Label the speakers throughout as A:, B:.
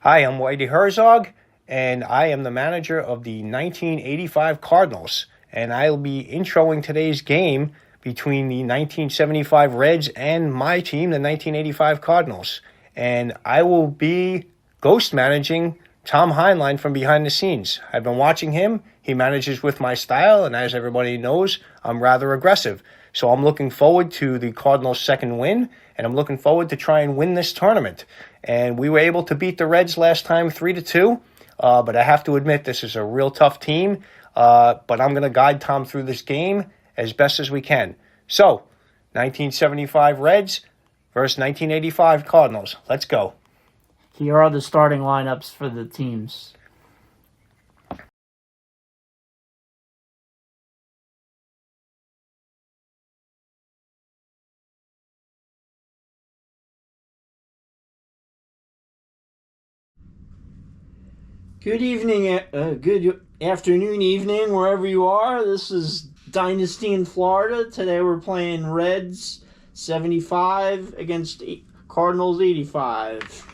A: Hi, I'm Whitey Herzog, and I am the manager of the 1985 Cardinals. And I'll be introing today's game between the 1975 Reds and my team, the 1985 Cardinals. And I will be ghost managing Tom Heinlein from behind the scenes. I've been watching him. He manages with my style, and as everybody knows, I'm rather aggressive. So I'm looking forward to the Cardinals' second win, and I'm looking forward to try and win this tournament. And we were able to beat the Reds last time 3-2. But I have to admit, this is a real tough team. But I'm going to guide Tom through this game as best as we can. So, 1975 Reds versus 1985 Cardinals. Let's go.
B: Here are the starting lineups for the teams. Good evening, good afternoon, evening, wherever you are. This is Dynasty in Florida. Today we're playing Reds 75 against Cardinals 85.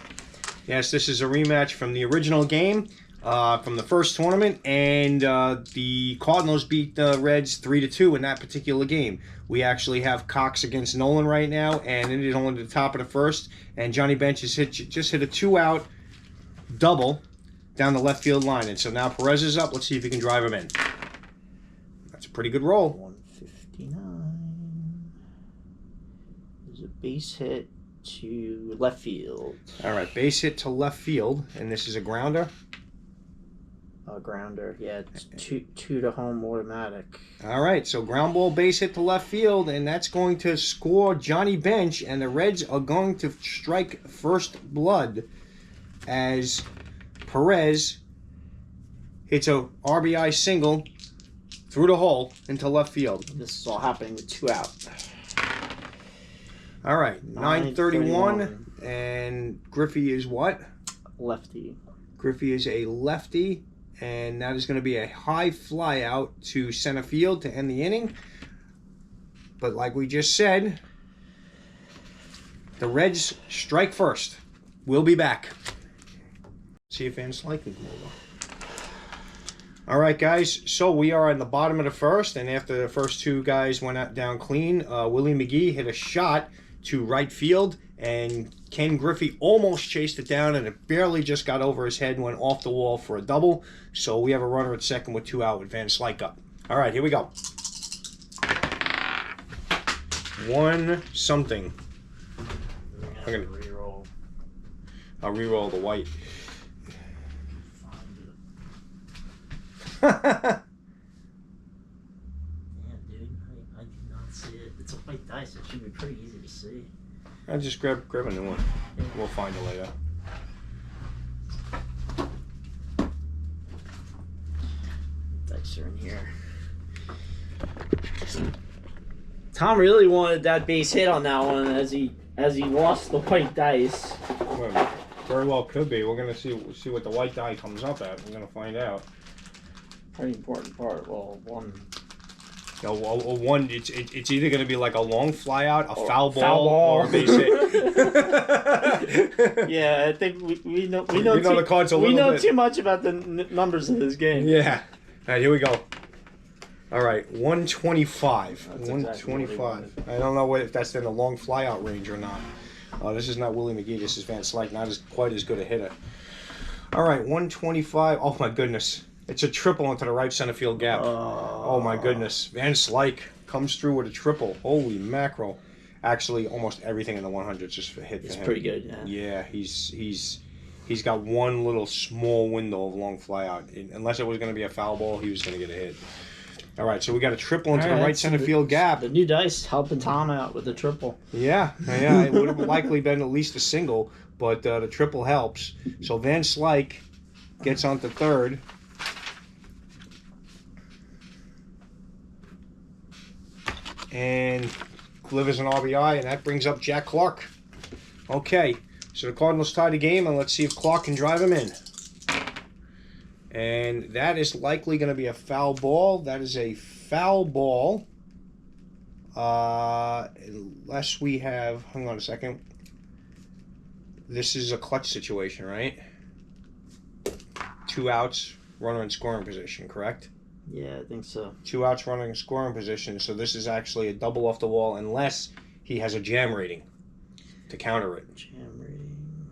A: Yes, this is a rematch from the original game, from the first tournament, and the Cardinals beat the Reds 3-2 in that particular game. We actually have Cox against Nolan right now, and it is only the top of the first, and Johnny Bench has just hit a 2-out double down the left field line. And so now Perez is up. Let's see if he can drive him in. That's a pretty good roll.
B: 159. There's a base hit to left field.
A: All right, base hit to left field, and this is a grounder.
B: A grounder, yeah, it's two to home automatic.
A: All right, so ground ball base hit to left field, and that's going to score Johnny Bench, and the Reds are going to strike first blood as Perez hits a RBI single through the hole into left field.
B: This is all happening with 2 out.
A: All right, 931, and Griffey is what?
B: Lefty.
A: Griffey is a lefty, and that is going to be a high fly out to center field to end the inning. But like we just said, the Reds strike first. We'll be back. See if Van Slyke can come over. All right, guys. So we are in the bottom of the first, and after the first two guys went out down clean, Willie McGee hit a shot to right field, and Ken Griffey almost chased it down, and it barely just got over his head and went off the wall for a double. So we have a runner at second with 2 out with Van Slyke up. All right, here we go. 1-something. I'll re-roll the white.
B: Yeah, dude, I did not see it. It's a white dice. It should be pretty easy to see.
A: I'll just grab a new one. Yeah. We'll find it later.
B: Dice are in here. Tom really wanted that base hit on that one as he lost the white dice.
A: Well, very well could be. We're gonna see what the white die comes up at. We're gonna find out.
B: Pretty important part. Well, one.
A: No, one. It's either gonna be like a long fly out, a foul ball, or a base hit.
B: Yeah, I think we know
A: the cards a little bit.
B: We know too much about the numbers of this game.
A: Yeah. All right, here we go. All right, 125.
B: That's
A: 125.
B: Exactly
A: I don't know if that's in the long fly out range or not. This is not Willie McGee. This is Van Slyke. Not quite as good a hitter. All right, 125. Oh my goodness. It's a triple into the right center field gap. Oh my goodness. Van Slyke comes through with a triple. Holy mackerel. Actually, almost everything in the 100s just hit for him.
B: It's pretty good, yeah.
A: Yeah, he's got one little small window of long fly out. Unless it was going to be a foul ball, he was going to get a hit. All right, so we got a triple into the right center field gap.
B: The new dice helping Tom out with the triple.
A: Yeah. It would have likely been at least a single, but the triple helps. So Van Slyke gets onto third. And delivers an RBI, and that brings up Jack Clark. Okay, so the Cardinals tie the game, and let's see if Clark can drive him in. And that is likely going to be a foul ball. That is a foul ball. Unless we have... Hang on a second. This is a clutch situation, right? 2 outs, runner in scoring position, correct?
B: Yeah, I think so.
A: 2 outs, runner in scoring position. So this is actually a double off the wall unless he has a jam rating to counter it.
B: Jam rating.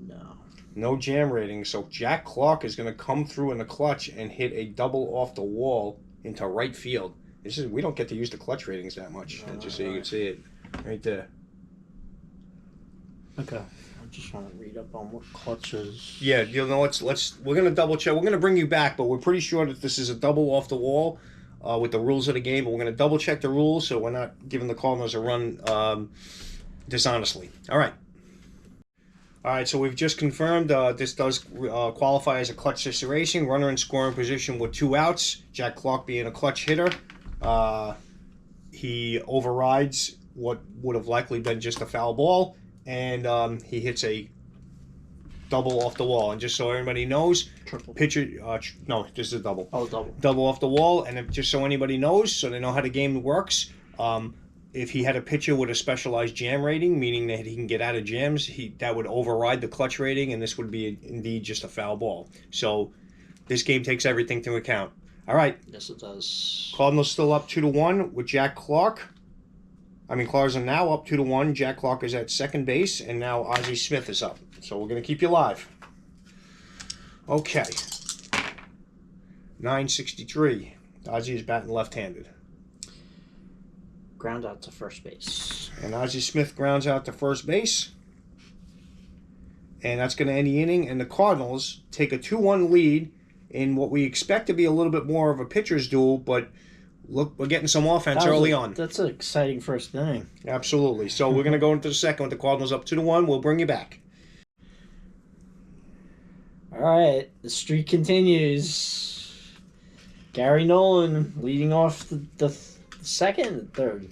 B: No.
A: No jam rating. So Jack Clark is going to come through in the clutch and hit a double off the wall into right field. We don't get to use the clutch ratings that much.
B: No,
A: Just so you can see it right there.
B: Okay. I just want to read up on what clutch is.
A: Yeah, we're gonna double check. We're gonna bring you back, but we're pretty sure that this is a double off the wall with the rules of the game. But we're gonna double check the rules so we're not giving the Cardinals a run dishonestly. All right. So we've just confirmed this does qualify as a clutch situation. Runner in scoring position with 2 outs. Jack Clark being a clutch hitter, he overrides what would have likely been just a foul ball. And he hits a double off the wall. And just so everybody knows,
B: Triple.
A: pitcher, no, this is a double.
B: Oh, double.
A: Double off the wall. And just so anybody knows, so they know how the game works, if he had a pitcher with a specialized jam rating, meaning that he can get out of jams, that would override the clutch rating, and this would be indeed just a foul ball. So this game takes everything into account. All right.
B: Yes, it does.
A: Cardinals still up 2-1 with Jack Clark. Cardinals are now up 2-1. Jack Clark is at second base, and now Ozzie Smith is up. So we're going to keep you live. Okay. 963. Ozzie is batting left-handed.
B: Ground out to first base.
A: And Ozzie Smith grounds out to first base. And that's going to end the inning. And the Cardinals take a 2-1 lead in what we expect to be a little bit more of a pitcher's duel, but look, we're getting some offense early on.
B: That's an exciting first inning.
A: Absolutely. So we're going to go into the second with the Cardinals up 2-1. We'll bring you back.
B: All right, the streak continues. Gary Nolan leading off the third.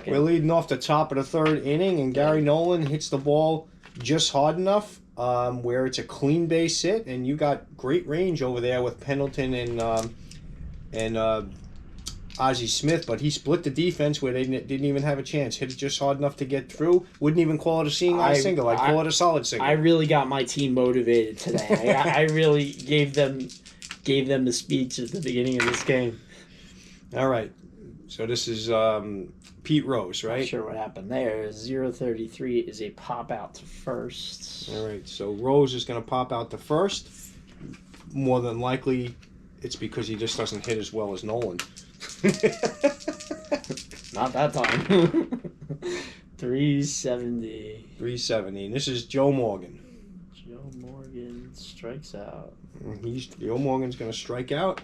A: We're leading off the top of the third inning, and Gary Nolan hits the ball just hard enough where it's a clean base hit, and you got great range over there with Pendleton and Ozzie Smith, but he split the defense where they didn't even have a chance. Hit it just hard enough to get through. Wouldn't even call it a seeing eye single. I'd call it a solid single.
B: I really got my team motivated today. I really gave them the speech at the beginning of this game.
A: All right. So this is Pete Rose, right?
B: Not sure what happened there. 0-33 is a pop out to first.
A: All right. So Rose is going to pop out to first. More than likely, it's because he just doesn't hit as well as Nolan.
B: Not that time. 370.
A: 370. And this is Joe Morgan.
B: Joe Morgan strikes out.
A: Joe Morgan's going to strike out.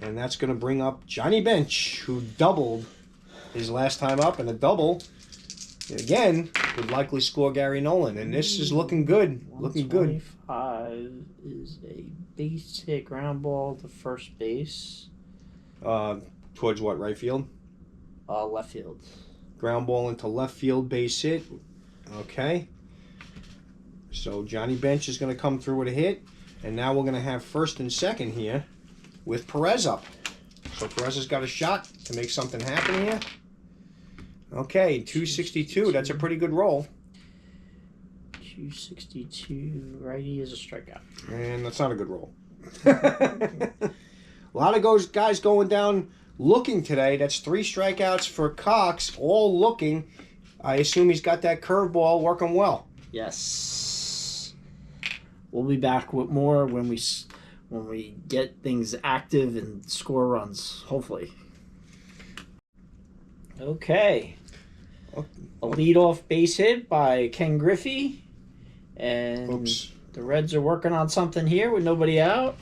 A: And that's going to bring up Johnny Bench, who doubled his last time up. And a double, again, would likely score Gary Nolan. And this is looking good. Looking good.
B: 125 is a base hit ground ball to first base.
A: Towards what, right field?
B: Left field.
A: Ground ball into left field, base hit. Okay. So Johnny Bench is going to come through with a hit. And now we're going to have first and second here with Perez up. So Perez has got a shot to make something happen here. Okay, 262. That's a pretty good roll.
B: 262. Righty is a strikeout.
A: And that's not a good roll. A lot of guys going down looking today. That's 3 strikeouts for Cox, all looking. I assume he's got that curveball working well.
B: Yes. We'll be back with more when we get things active and score runs, hopefully. Okay. A leadoff base hit by Ken Griffey. And the Reds are working on something here with nobody out.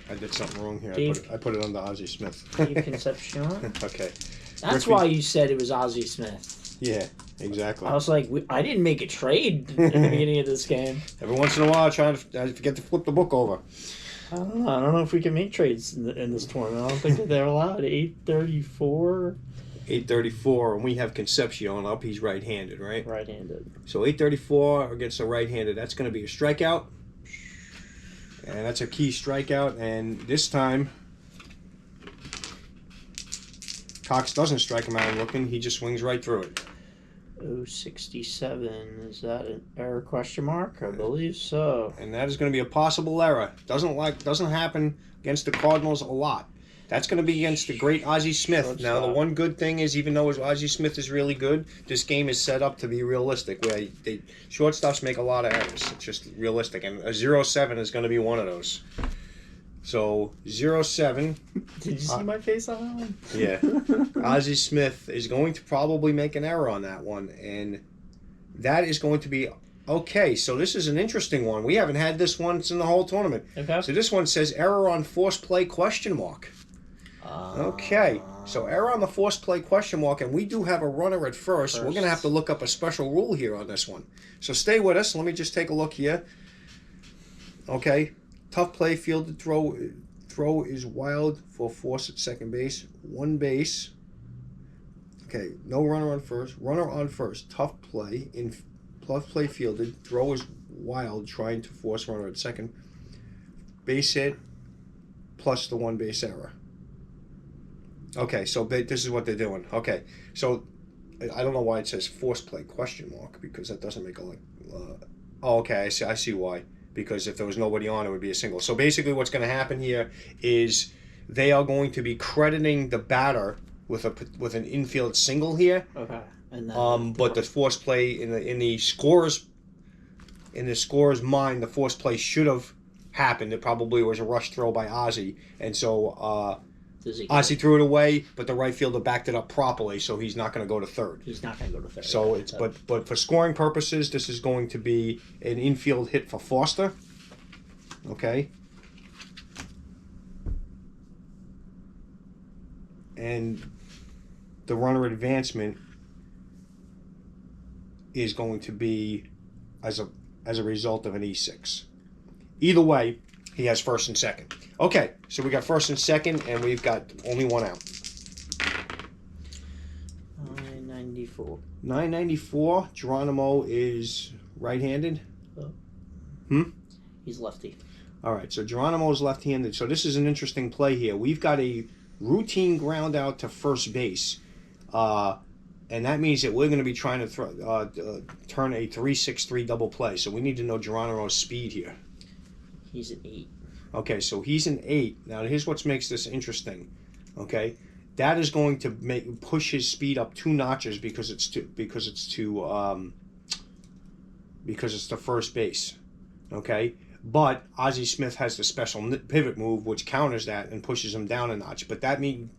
A: I did something wrong here. I put it under Ozzie Smith.
B: Dave Concepcion.
A: Okay.
B: That's why you said it was Ozzie Smith.
A: Yeah, exactly.
B: I was like, I didn't make a trade in the beginning of this game.
A: Every once in a while, I forget to flip the book over.
B: I don't know if we can make trades in this tournament. I don't think that they're allowed. 834.
A: 834, and we have Concepcion up. He's right-handed, right?
B: Right-handed.
A: So 834 against a right-handed. That's going to be a strikeout. And that's a key strikeout. And this time, Cox doesn't strike him out looking. He just swings right through it.
B: 067. Is that an error question mark? I believe so.
A: And that is going to be a possible error. Doesn't happen against the Cardinals a lot. That's going to be against the great Ozzie Smith.
B: Shortstop.
A: Now, the one good thing is, even though Ozzie Smith is really good, this game is set up to be realistic, where shortstops make a lot of errors. It's just realistic. And a 0-7 is going to be one of those. So, 0-7.
B: Did you see my face on that one?
A: Yeah. Ozzie Smith is going to probably make an error on that one. And that is going to be... Okay, so this is an interesting one. We haven't had this once in the whole tournament.
B: Okay.
A: So this one says error on force play question mark. Okay, so error on the force play question mark, and we do have a runner at first. We're going to have to look up a special rule here on this one. So stay with us. Let me just take a look here. Okay, tough play, fielded throw is wild for force at second base. One base. Okay, no runner on first. Runner on first. Tough play fielded. Throw is wild, trying to force runner at second. Base hit plus the one base error. Okay, so this is what they're doing. Okay, so I don't know why it says force play question mark, because that doesn't make a oh, okay, I see why. Because if there was nobody on, it would be a single. So basically, what's going to happen here is they are going to be crediting the batter with an infield single here.
B: Okay. And then
A: but the force play in the scorer's mind, the force play should have happened. It probably was a rush throw by Ozzie, and so Ozzie threw it away, but the right fielder backed it up properly, so he's not going to go to third.
B: He's not going to go to third.
A: So it's but for scoring purposes, this is going to be an infield hit for Foster. Okay. And the runner advancement is going to be as a result of an E6. Either way, he has first and second. Okay, so we got first and second, and we've got only one out.
B: 994.
A: 994. Geronimo is right-handed.
B: He's lefty.
A: All right, so Geronimo is left-handed. So this is an interesting play here. We've got a routine ground out to first base. And that means that we're going to be trying to turn a 3-6-3 double play. So we need to know Geronimo's speed here.
B: He's an 8. Okay,
A: so he's an 8. Now here's what makes this interesting. Okay, that is going to push his speed up 2 notches because it's to first base. Okay, but Ozzie Smith has the special pivot move which counters that and pushes him down a notch. But that being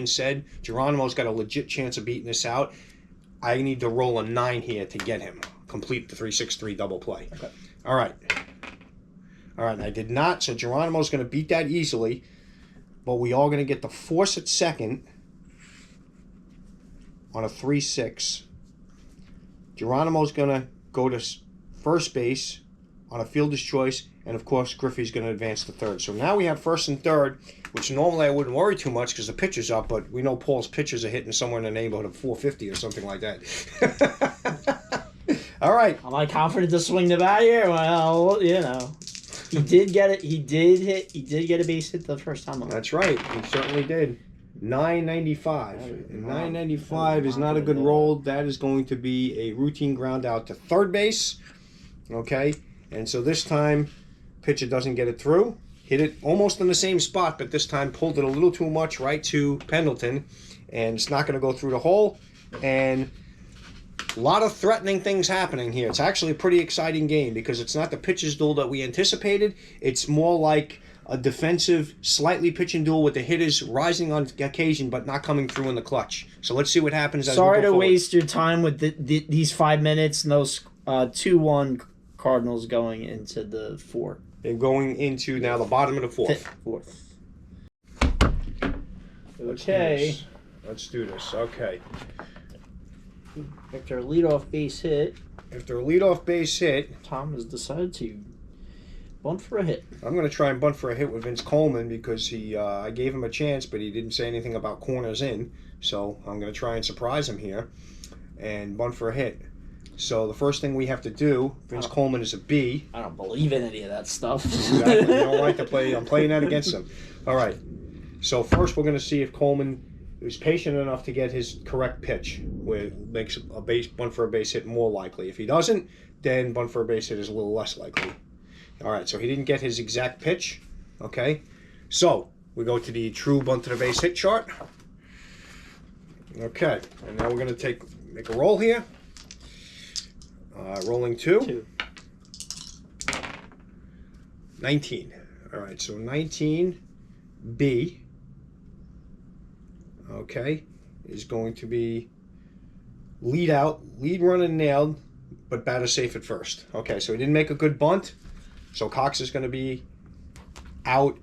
A: said, Geronimo's got a legit chance of beating this out. I need to roll a 9 here to get him complete the 3-6-3 double play.
B: Okay.
A: All right, I did not. So Geronimo's going to beat that easily, but we are going to get the force at second on a 3-6. Geronimo's going to go to first base on a fielder's choice, and of course Griffey's going to advance to third. So now we have first and third, which normally I wouldn't worry too much because the pitcher's up, but we know Paul's pitchers are hitting somewhere in the neighborhood of 450 or something like that. All right.
B: Am I confident to swing the bat here? Well, you know. He did get it. He did get a base hit the first time.
A: That's right. He certainly did. 995. And 995 is not a good roll. That is going to be a routine ground out to third base. Okay. And so this time, pitcher doesn't get it through. Hit it almost in the same spot, but this time pulled it a little too much right to Pendleton. And it's not going to go through the hole. And a lot of threatening things happening here. It's actually a pretty exciting game because it's not the pitcher's duel that we anticipated. It's more like a defensive, slightly pitching duel with the hitters rising on occasion but not coming through in the clutch. So let's see what happens as we go
B: Sorry to
A: forward.
B: waste your time with these 5 minutes and those 2-1 Cardinals going into the fourth.
A: They're going into now the bottom of the fourth.
B: Okay.
A: Let's do this. Okay.
B: After a leadoff base hit, Tom has decided to bunt for a hit.
A: I'm going to try and bunt for a hit with Vince Coleman because I gave him a chance, but he didn't say anything about corners in. So I'm going to try and surprise him here and bunt for a hit. So the first thing we have to do, Vince Coleman is a B.
B: I don't believe in any of that stuff.
A: Exactly. You don't like to play. I'm playing that against him. All right. So first we're going to see if Coleman was patient enough to get his correct pitch, where it makes a bunt for a base hit more likely. If he doesn't, then bunt for a base hit is a little less likely. All right, so he didn't get his exact pitch. Okay, so we go to the true bunt to the base hit chart. Okay, and now we're going to make a roll here. Rolling 2. 19. All right, so 19B, okay, is going to be lead run and nailed, but batter safe at first. Okay, so he didn't make a good bunt, so Cox is going to be out,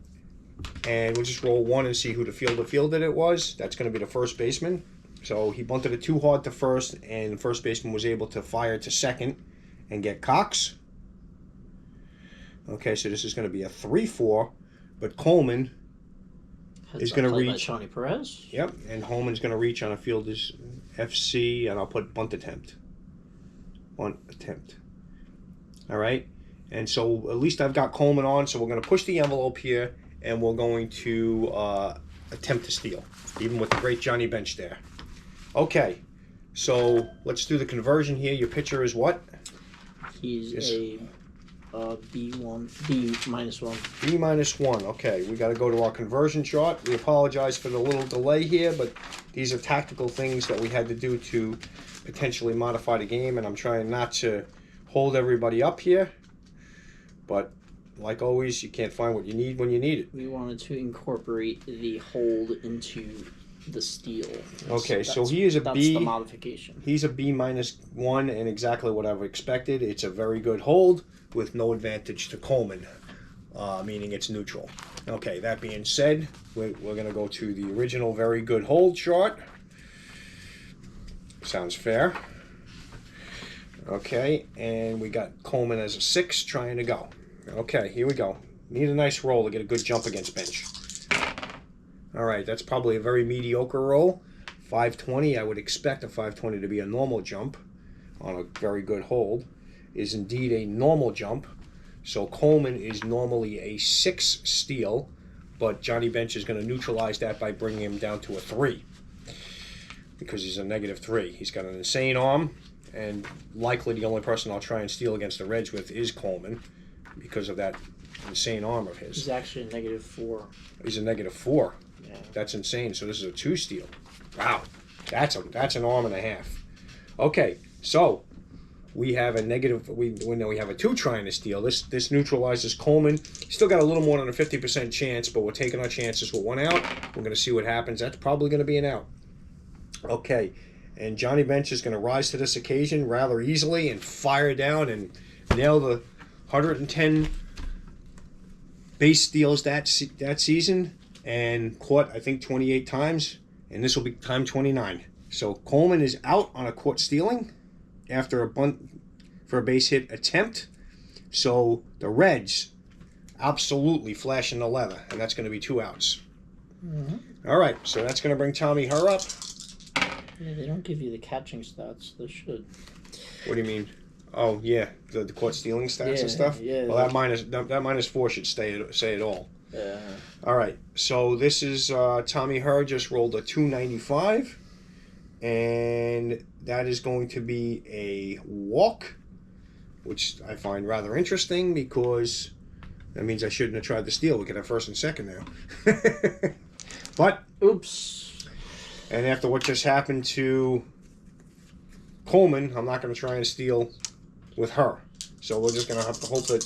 A: and we'll just roll 1 and see who the fielded it was. That's going to be the first baseman. So he bunted it too hard to first, and the first baseman was able to fire to second and get Cox. Okay, so this is going to be a 3-4, but Coleman is going to reach.
B: Tony Perez.
A: Yep, and Holman's going to reach on a fielder's FC, and I'll put bunt attempt. Bunt attempt. All right, and so at least I've got Coleman on, so we're going to push the envelope here, and we're going to attempt to steal, even with the great Johnny Bench there. Okay, so let's do the conversion here. Your pitcher is what?
B: He's a B1, B minus 1.
A: B minus 1. Okay, we got to go to our conversion chart. We apologize for the little delay here, but these are tactical things that we had to do to potentially modify the game, and I'm trying not to hold everybody up here. But like always, you can't find what you need when you need it.
B: We wanted to incorporate the hold into the steal.
A: Okay, so he is a
B: that's
A: B.
B: The modification.
A: He's a B minus 1, and exactly what I've expected. It's a very good hold with no advantage to Coleman, meaning it's neutral. Okay, that being said, we're going to go to the original very good hold chart. Sounds fair. Okay, and we got Coleman as a 6 trying to go. Okay, here we go. Need a nice roll to get a good jump against Bench. All right, that's probably a very mediocre roll. 520, I would expect a 520 to be a normal jump on a very good hold. Is indeed a normal jump. So Coleman is normally a 6 steal, but Johnny Bench is going to neutralize that by bringing him down to a 3 because he's a -3. He's got an insane arm, and likely the only person I'll try and steal against the Reds with is Coleman because of that insane arm of his.
B: He's actually a -4.
A: He's a -4.
B: Yeah.
A: That's insane. So this is a 2 steal. Wow, that's an arm and a half. Okay, so we have a negative. We have a 2 trying to steal. This neutralizes Coleman. Still got a little more than a 50% chance, but we're taking our chances with 1 out. We're going to see what happens. That's probably going to be an out. Okay, and Johnny Bench is going to rise to this occasion rather easily and fire down and nail the 110 base steals that season, and caught, I think, 28 times, and this will be time 29. So Coleman is out on a caught stealing after a bunt for a base hit attempt. So the Reds absolutely flashing the leather, and that's going to be 2 outs. Mm-hmm. All right, so that's going to bring Tommy Herr up.
B: Yeah, they don't give you the catching stats. They should.
A: What do you mean? Oh yeah, the caught stealing stats and stuff.
B: Yeah.
A: Well, that -4 should say it all.
B: Yeah.
A: All right, so this is Tommy Herr just rolled a 295, and that is going to be a walk, which I find rather interesting because that means I shouldn't have tried to steal. We could have first and second now. But
B: oops.
A: And after what just happened to Coleman, I'm not going to try and steal with her. So we're just going to have to hope that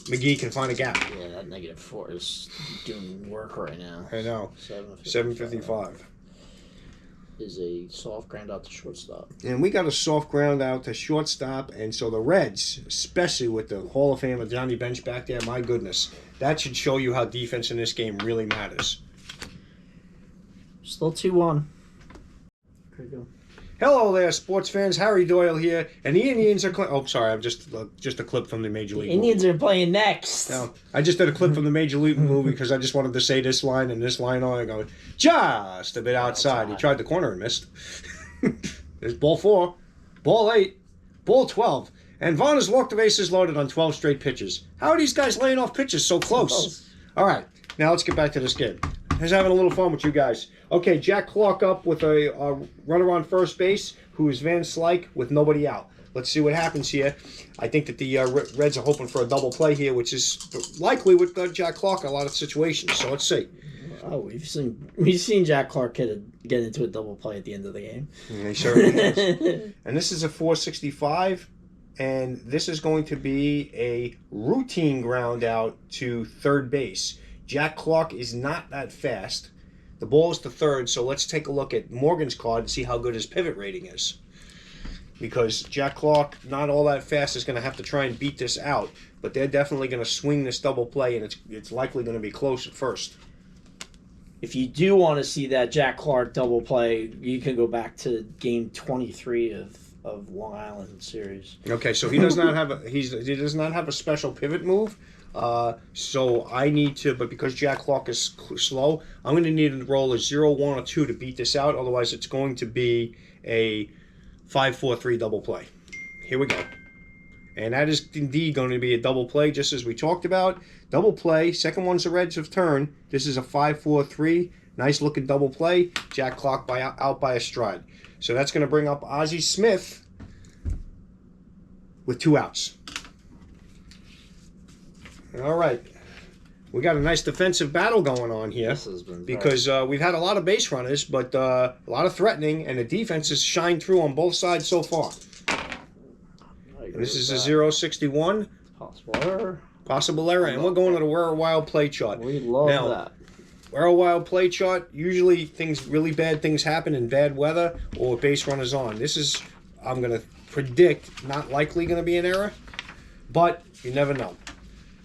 A: McGee can find a gap.
B: Yeah, that -4 is doing work right now.
A: I know. 755.
B: Is a soft ground out to shortstop.
A: And we got a soft ground out to shortstop, and so the Reds, especially with the Hall of Famer Johnny Bench back there, my goodness, that should show you how defense in this game really matters.
B: Still 2-1. There you go.
A: Hello there, sports fans. Harry Doyle here, and the Indians are. Oh, sorry, I'm just a clip from the Major League.
B: Indians
A: movie.
B: are playing next.
A: No, I just did a clip from the Major League movie because I just wanted to say this line and this line on. I go just a bit outside. He tried the corner and missed. There's ball 4, ball 8, ball 12, and Vaughn has walked the bases loaded on 12 straight pitches. How are these guys laying off pitches so close? All right, now let's get back to this game. Just having a little fun with you guys. Okay, Jack Clark up with a runner on first base, who is Van Slyke with nobody out. Let's see what happens here. I think that the Reds are hoping for a double play here, which is likely with Jack Clark in a lot of situations. So let's see.
B: Oh, we've seen Jack Clark get into a double play at the end of the game.
A: He certainly has. And this is a 465, and this is going to be a routine ground out to third base. Jack Clark is not that fast. The ball is to third, so let's take a look at Morgan's card and see how good his pivot rating is. Because Jack Clark, not all that fast, is going to have to try and beat this out. But they're definitely going to swing this double play, and it's likely going to be close at first.
B: If you do want to see that Jack Clark double play, you can go back to game 23 of Long Island series.
A: Okay, so he does not have a special pivot move. So I need to, but because Jack Clark is slow, I'm going to need to roll a 0, 1, or 2 to beat this out. Otherwise, it's going to be a 5, 4, 3 double play. Here we go. And that is indeed going to be a double play, just as we talked about. Double play. Second one's the Reds have turned. This is a 5, 4, 3. Nice looking double play. Jack Clark out by a stride. So that's going to bring up Ozzie Smith with 2 outs. All right. We got a nice defensive battle going on here.
B: This has been
A: because we've had a lot of base runners, but a lot of threatening, and the defense has shined through on both sides so far. And this is a 061. Possible error. And we're going to the Where a Wild play chart.
B: We love that.
A: Where a Wild play chart, usually really bad things happen in bad weather or base runners on. This is, I'm going to predict, not likely going to be an error, but you never know.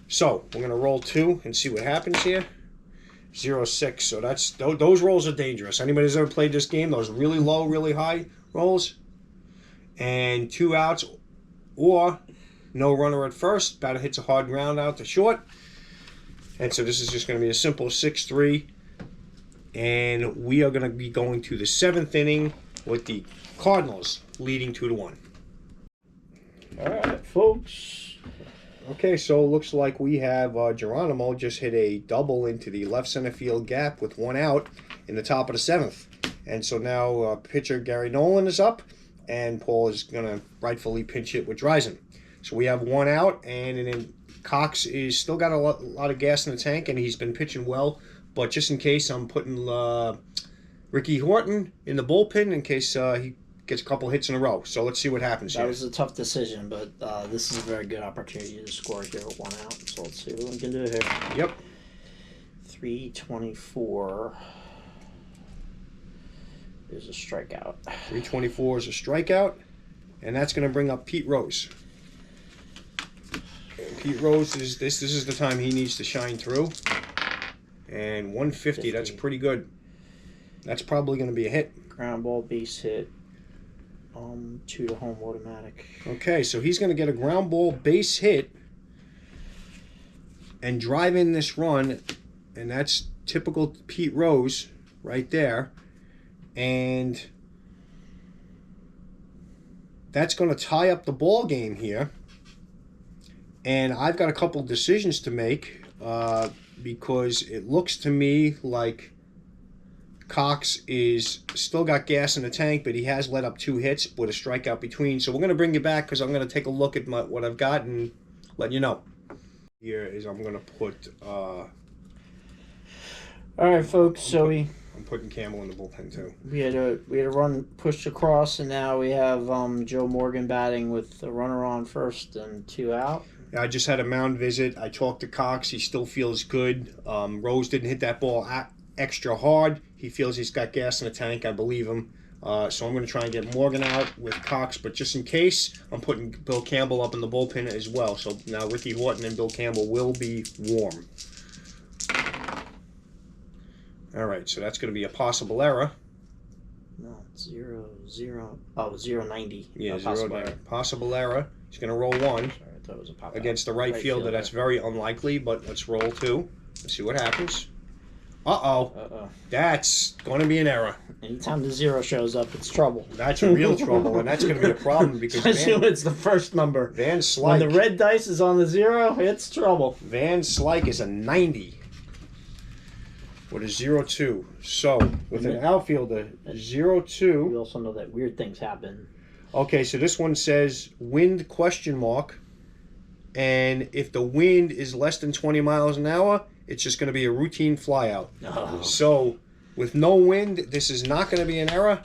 A: So we're going to roll 2 and see what happens here. 0-6. So those rolls are dangerous. Anybody who's ever played this game, those really low, really high rolls, and 2 outs, or no runner at first. Batter hits a hard ground out to short, and so this is just going to be a simple 6-3. And we are going to be going to the 7th inning with the Cardinals leading 2-1.
B: All right, folks.
A: Okay, so it looks like we have Geronimo just hit a double into the left center field gap with 1 out in the top of the 7th. And so now pitcher Gary Nolan is up, and Paul is going to rightfully pinch it with Dreisen. So we have 1 out, and then Cox is still got a lot of gas in the tank, and he's been pitching well. But just in case, I'm putting Ricky Horton in the bullpen in case he gets a couple hits in a row. So let's see what happens here.
B: That was a tough decision, but this is a very good opportunity to score here with 1 out. So let's see what we can do here.
A: Yep.
B: 324 is a strikeout.
A: 324 is a strikeout, and that's going to bring up Pete Rose. And Pete Rose is this is the time he needs to shine through. And 150, that's pretty good. That's probably going to be a hit.
B: Ground ball, base hit. 2 to home automatic.
A: Okay, so he's going to get a ground ball base hit and drive in this run, and that's typical Pete Rose right there. And that's going to tie up the ball game here. And I've got a couple decisions to make because it looks to me like Cox is still got gas in the tank, but he has let up 2 hits with a strikeout between. So we're going to bring you back because I'm going to take a look at what I've got and let you know. Here is I'm going to put...
B: All right, folks. So
A: I'm putting Campbell in the bullpen too.
B: We had a run pushed across, and now we have Joe Morgan batting with a runner on first and 2 out.
A: I just had a mound visit. I talked to Cox. He still feels good. Rose didn't hit that ball extra hard. He feels he's got gas in the tank. I believe him. So I'm going to try and get Morgan out with Cox. But just in case, I'm putting Bill Campbell up in the bullpen as well. So now Ricky Horton and Bill Campbell will be warm. All right, so that's going to be a possible error.
B: No, 0, 0. Oh, 090.
A: Yeah, possible error. He's going to roll 1.
B: Sorry, I thought it was a pop
A: against the right fielder. That's very unlikely, but let's roll 2. Let's see what happens. Uh-oh. That's going to be an error.
B: Anytime the 0 shows up, it's trouble.
A: That's a real trouble, and that's going to be a problem because
B: especially when it's the first number.
A: Van Slyke.
B: When the red dice is on the 0, it's trouble.
A: Van Slyke is a 90. with a 0-2. So, with an outfielder, 0-2.
B: We also know that weird things happen.
A: Okay, so this one says wind question mark. And if the wind is less than 20 miles an hour, it's just going to be a routine flyout.
B: Oh.
A: So, with no wind, this is not going to be an error.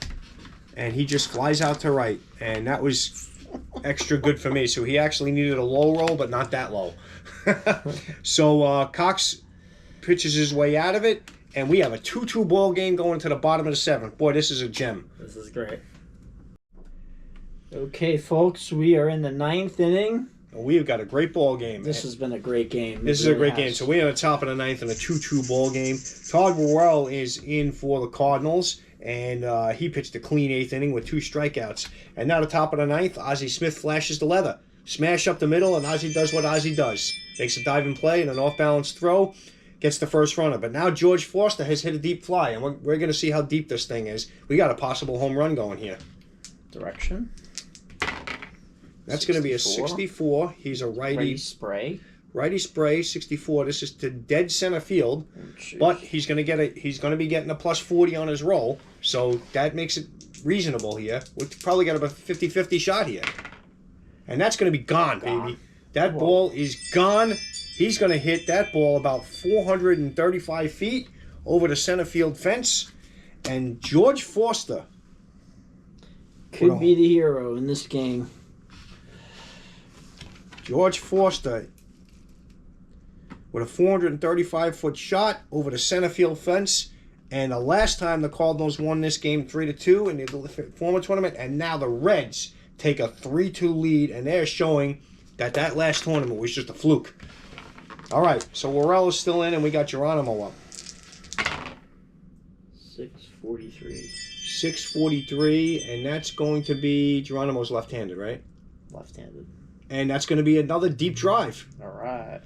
A: And he just flies out to right. And that was extra good for me. So, he actually needed a low roll, but not that low. So, Cox pitches his way out of it. And we have a 2-2 ball game going to the bottom of the seventh. Boy, this is a gem.
B: This is great. Okay, folks, we are in the 9th inning.
A: We've got a great ball game.
B: This has been a great game.
A: This is a great game. So we're on the top of the 9th in a 2-2 ball game. Todd Worrell is in for the Cardinals, and he pitched a clean 8th inning with 2 strikeouts. And now the top of the 9th, Ozzie Smith flashes the leather. Smash up the middle, and Ozzie does what Ozzie does. Makes a diving play and an off-balance throw. Gets the first runner. But now George Foster has hit a deep fly, and we're going to see how deep this thing is. We got a possible home run going here.
B: Direction.
A: That's going to be a 64. He's a righty.
B: Righty spray.
A: Righty spray, 64. This is to dead center field, but he's going to be getting a plus 40 on his roll, so that makes it reasonable here. We've probably got about a 50-50 shot here. And that's going to be gone, baby. That ball is gone. He's going to hit that ball about 435 feet over the center field fence, and George Foster
B: could be the hero in this game.
A: George Foster with a 435-foot shot over the center field fence. And the last time the Cardinals won this game 3-2 in the former tournament, and now the Reds take a 3-2 lead, and they're showing that last tournament was just a fluke. All right, so Worrell is still in, and we got Geronimo up.
B: 6:43.
A: 6:43, and that's going to be Geronimo's left-handed, right?
B: Left-handed.
A: And that's going to be another deep drive.
B: All right.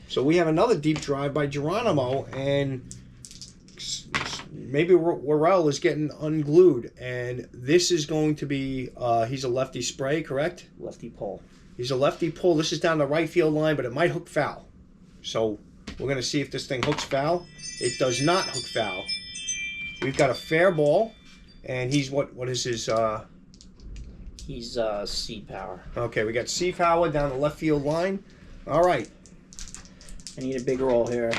A: So we have another deep drive by Geronimo, and maybe Worrell is getting unglued. And this is going to be, he's a lefty spray, correct?
B: Lefty pull.
A: He's a lefty pull. This is down the right field line, but it might hook foul. So we're going to see if this thing hooks foul. It does not hook foul. We've got a fair ball, and he's, what is his...
B: He's C power.
A: Okay, we got C power down the left field line. All right.
B: I need a big roll here.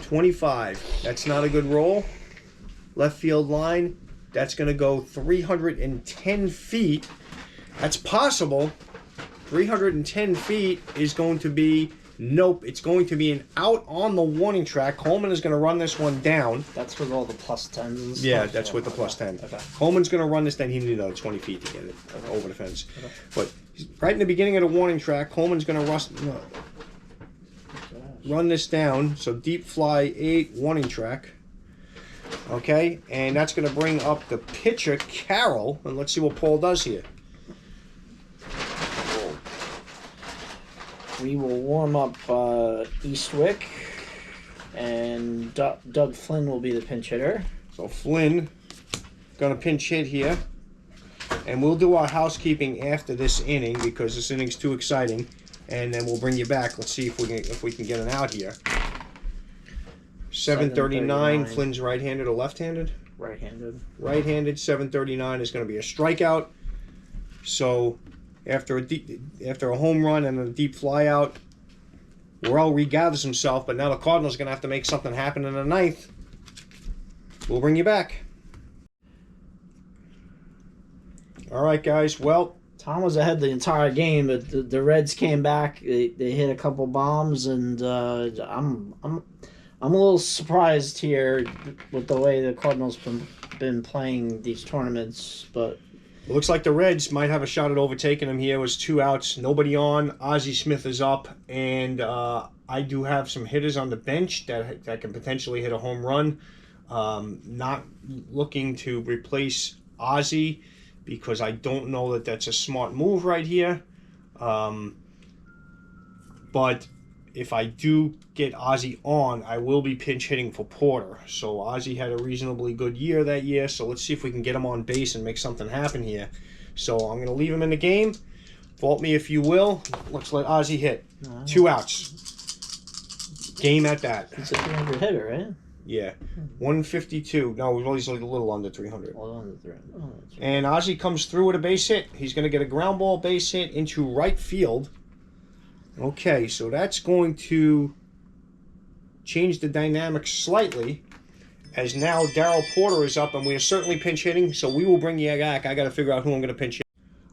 A: 25. That's not a good roll. Left field line. That's going to go 310 feet. That's possible. 310 feet is going to be... Nope, it's going to be an out on the warning track. Coleman is going to run this one down.
B: That's with all the plus 10s and stuff?
A: Yeah, that's with the plus 10. Okay. Coleman's going to run this down. He needed another 20 feet to get it over the fence. Okay. But right in the beginning of the warning track, Coleman's going to run this down. So deep fly 8 warning track. Okay, and that's going to bring up the pitcher, Carroll. And let's see what Paul does here.
B: We will warm up Eastwick, and Doug Flynn will be the pinch hitter.
A: So Flynn going to pinch hit here, and we'll do our housekeeping after this inning because this inning's too exciting, and then we'll bring you back. Let's see if we can get an out here. 7:39. Flynn's right-handed or left-handed?
B: Right-handed.
A: Right-handed. 7:39 is going to be a strikeout. So. After a home run and a deep fly out, Worrell regathers himself, but now the Cardinals are going to have to make something happen in the 9th. We'll bring you back. All right, guys. Well,
B: Tom was ahead the entire game, but the Reds came back. They hit a couple bombs, and I'm a little surprised here with the way the Cardinals been playing these tournaments, but.
A: It looks like the Reds might have a shot at overtaking them here. It was 2 outs, nobody on. Ozzie Smith is up, and I do have some hitters on the bench that can potentially hit a home run. Not looking to replace Ozzie because I don't know that that's a smart move right here. But if I do get Ozzie on, I will be pinch hitting for Porter. So Ozzie had a reasonably good year that year, so let's see if we can get him on base and make something happen here. So I'm going to leave him in the game. Fault me if you will. Let's let Ozzie hit. 2 outs. Game at that.
B: It's a 300 hitter, right?
A: Yeah. 152. No, well, he's like a little under 300.
B: Well, on the 300. Oh, that's right.
A: And Ozzy comes through with a base hit. He's going to get a ground ball base hit into right field. Okay, so that's going to change the dynamic slightly, as now Darryl Porter is up, and we are certainly pinch hitting, so we will bring you back. I got to figure out who I'm going to pinch hit.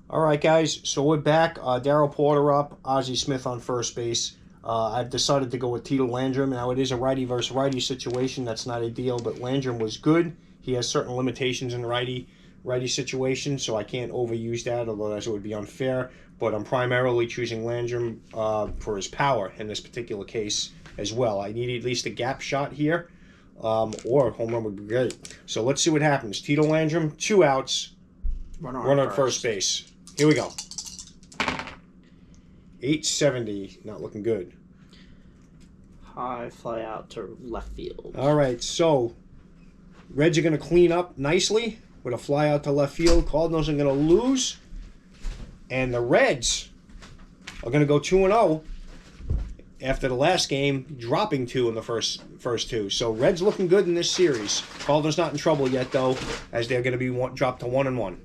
A: All right, guys, so we're back. Darryl Porter up, Ozzie Smith on first base. I've decided to go with Tito Landrum. Now, it is a righty versus righty situation. That's not ideal, but Landrum was good. He has certain limitations in righty situation, so I can't overuse that, although that would be unfair. But I'm primarily choosing Landrum for his power in this particular case as well. I need at least a gap shot here, or a home run would be great. So let's see what happens. Tito Landrum, 2 outs, runner at first base. Here we go. 870, not looking good.
B: High fly out to left field.
A: All right, so Reds are going to clean up nicely with a fly out to left field. Cardinals are going to lose. And the Reds are going to go 2-0 after the last game, dropping 2 in the first 2. So Reds looking good in this series. Cardinals not in trouble yet, though, as they're going to be dropped to 1-1.